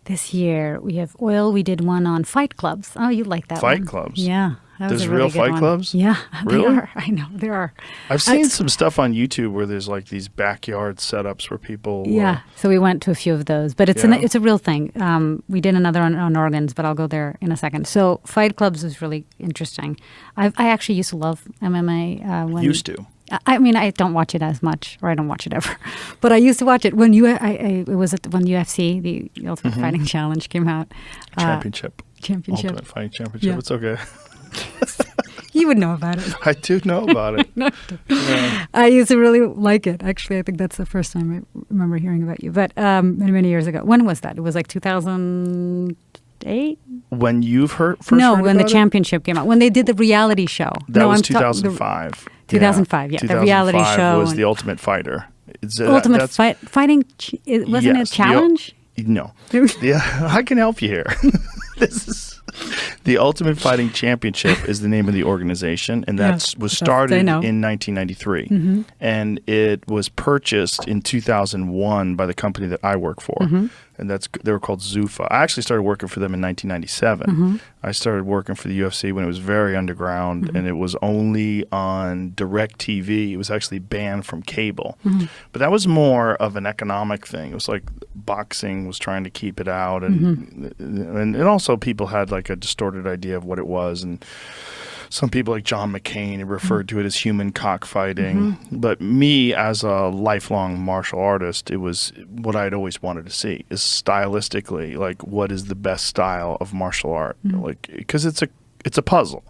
This year we have oil. We did one on fight clubs. Oh, you like that one. Fight clubs? Yeah. That was There's a really real good fight one. clubs? Yeah, Really? they are. I know, there are. I've seen some stuff on YouTube where there's like these backyard setups where people... Yeah, so we went to a few of those. But it's it's a real thing. We did another on organs, but I'll go there in a second. So fight clubs was really interesting. I actually used to love MMA. Used to? I mean, I don't watch it as much, or I don't watch it ever. But I used to watch it when it was when UFC, the Ultimate Fighting Challenge, came out. Championship. Ultimate Fighting Championship. Yeah. It's okay. You would know about it. I do know about it. No, I used to really like it. Actually, I think that's the first time I remember hearing about you. But many, many years ago. When was that? It was like 2008? When you've first No, heard when the about it? championship came out. When they did the reality show. That was 2005. 2005, yeah. The reality show. Was The Ultimate Fighter. Ultimate Fighting, wasn't it Challenge? No. I can help you here. This is... The Ultimate Fighting Championship is the name of the organization, and that was started in 1993. Mm-hmm. And it was purchased in 2001 by the company that I work for. Mm-hmm. And they were called Zuffa. I actually started working for them in 1997. Mm-hmm. I started working for the UFC when it was very underground, and it was only on DirecTV. It was actually banned from cable. Mm-hmm. But that was more of an economic thing. It was like boxing was trying to keep it out, and also people had like a distorted idea of what it was, and some people like John McCain referred to it as human cockfighting. Mm-hmm. But me, as a lifelong martial artist, it was what I'd always wanted to see, is stylistically, like, what is the best style of martial art? Mm-hmm. Like, because it's a puzzle.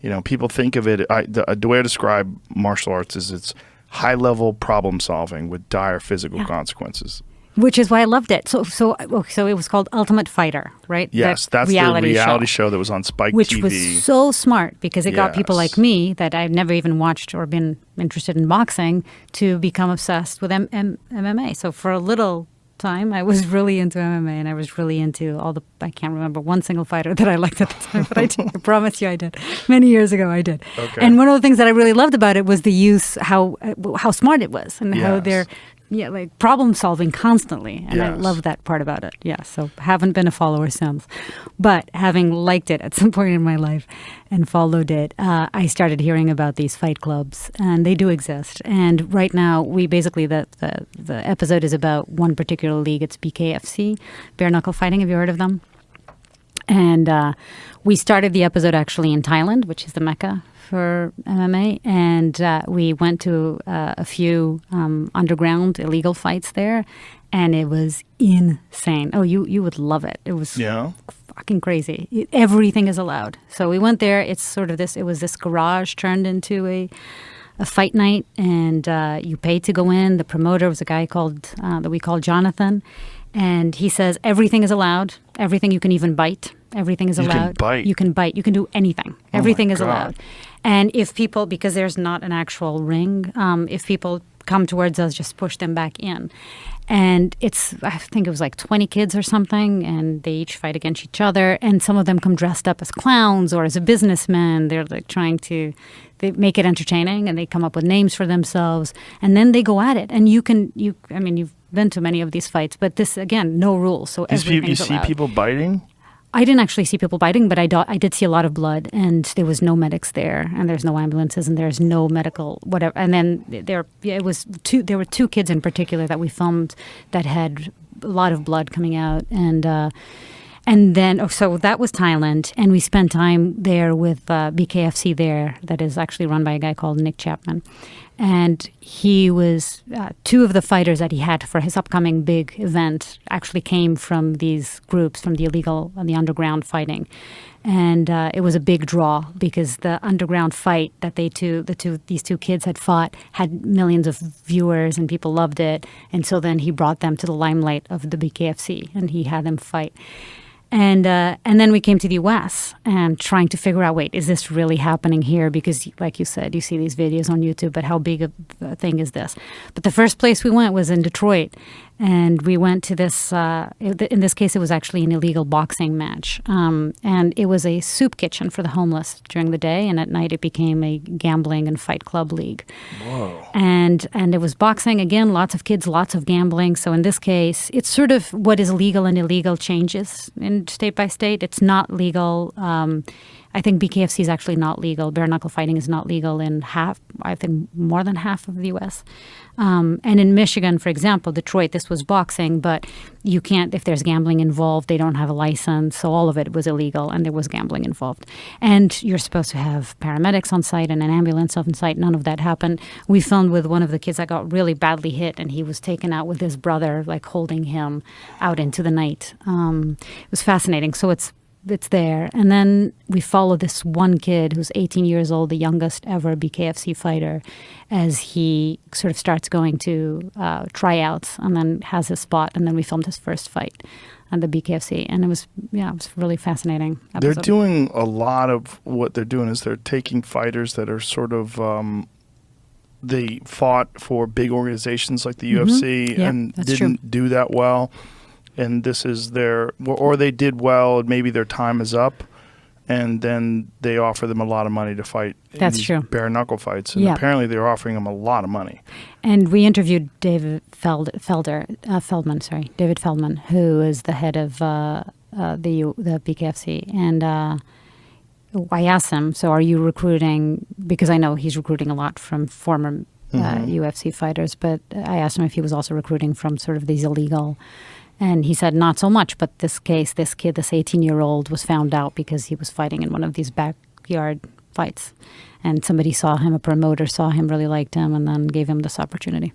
You know, people think of it, the way I describe martial arts is it's high-level problem solving with dire physical consequences. Which is why I loved it. So it was called Ultimate Fighter, right? Yes, that's the reality show that was on Spike which TV. Which was so smart because it got people like me that I've never even watched or been interested in boxing to become obsessed with MMA. So for a little time, I was really into MMA, and I was really into I can't remember one single fighter that I liked at the time, but I did. I promise you I did. Many years ago I did. Okay. And one of the things that I really loved about it was the use, how smart it was, and how they're... Yeah, like problem solving constantly. And I love that part about it. Yeah, so haven't been a follower since. But having liked it at some point in my life and followed it, I started hearing about these fight clubs, and they do exist. And right now, we basically, the episode is about one particular league. It's BKFC, Bare Knuckle Fighting. Have you heard of them? And we started the episode actually in Thailand, which is the Mecca for MMA, and we went to a few underground illegal fights there, and it was insane. Oh, you would love it. It was fucking crazy. Everything is allowed. So we went there. It's sort of this. It was this garage turned into a fight night, and you paid to go in. The promoter was a guy that we call Jonathan, and he says everything is allowed. Everything you can even bite. Everything is allowed. You can bite. You can bite. You can do anything. Everything is allowed. And if people, because there's not an actual ring, if people come towards us, just push them back in. And I think it was like 20 kids or something, and they each fight against each other. And some of them come dressed up as clowns or as a businessman. They're like they make it entertaining, and they come up with names for themselves. And then they go at it. And you've been to many of these fights, but this, again, no rules. So everything's allowed. You see people biting? I didn't actually see people biting, but I did see a lot of blood, and there was no medics there, and there's no ambulances, and there's no medical whatever. And then there were two kids in particular that we filmed that had a lot of blood coming out, and then so that was Thailand, and we spent time there with BKFC there, that is actually run by a guy called Nick Chapman. And he was, two of the fighters that he had for his upcoming big event actually came from these groups, from the the underground fighting. And it was a big draw because the underground fight that these two kids had fought had millions of viewers, and people loved it. And so then he brought them to the limelight of the BKFC, and he had them fight. And then we came to the U.S. and trying to figure out, wait, is this really happening here? Because, like you said, you see these videos on YouTube, but how big a thing is this? But the first place we went was in Detroit, And we went to this, in this case, it was actually an illegal boxing match. And it was a soup kitchen for the homeless during the day. And at night, it became a gambling and fight club league. Whoa. And it was boxing. Again, lots of kids, lots of gambling. So in this case, it's sort of what is legal and illegal changes in state by state. It's not legal. I think BKFC is actually not legal. Bare knuckle fighting is not legal in more than half of the U.S. And in Michigan, for example, Detroit, this was boxing, but you can't, if there's gambling involved, they don't have a license. So all of it was illegal and there was gambling involved. And you're supposed to have paramedics on site and an ambulance on site. None of that happened. We filmed with one of the kids that got really badly hit, and he was taken out with his brother, like holding him out into the night. It was fascinating. So it's there. And then we follow this one kid who's 18 years old, the youngest ever BKFC fighter, as he sort of starts going to tryouts and then has his spot. And then we filmed his first fight at the BKFC. And it was really fascinating episode. They're doing a lot of what they're doing is they're taking fighters that are sort of they fought for big organizations like the UFC and didn't do that well. And this is or they did well, and maybe their time is up, and then they offer them a lot of money to fight bare knuckle fights. And apparently they're offering them a lot of money. And we interviewed David Feldman, who is the head of the BKFC. And I asked him, so are you recruiting, because I know he's recruiting a lot from former UFC fighters, but I asked him if he was also recruiting from sort of these illegal. And he said, not so much, but this case, this kid, this 18-year-old was found out because he was fighting in one of these backyard fights. And somebody saw him, a promoter saw him, really liked him, and then gave him this opportunity.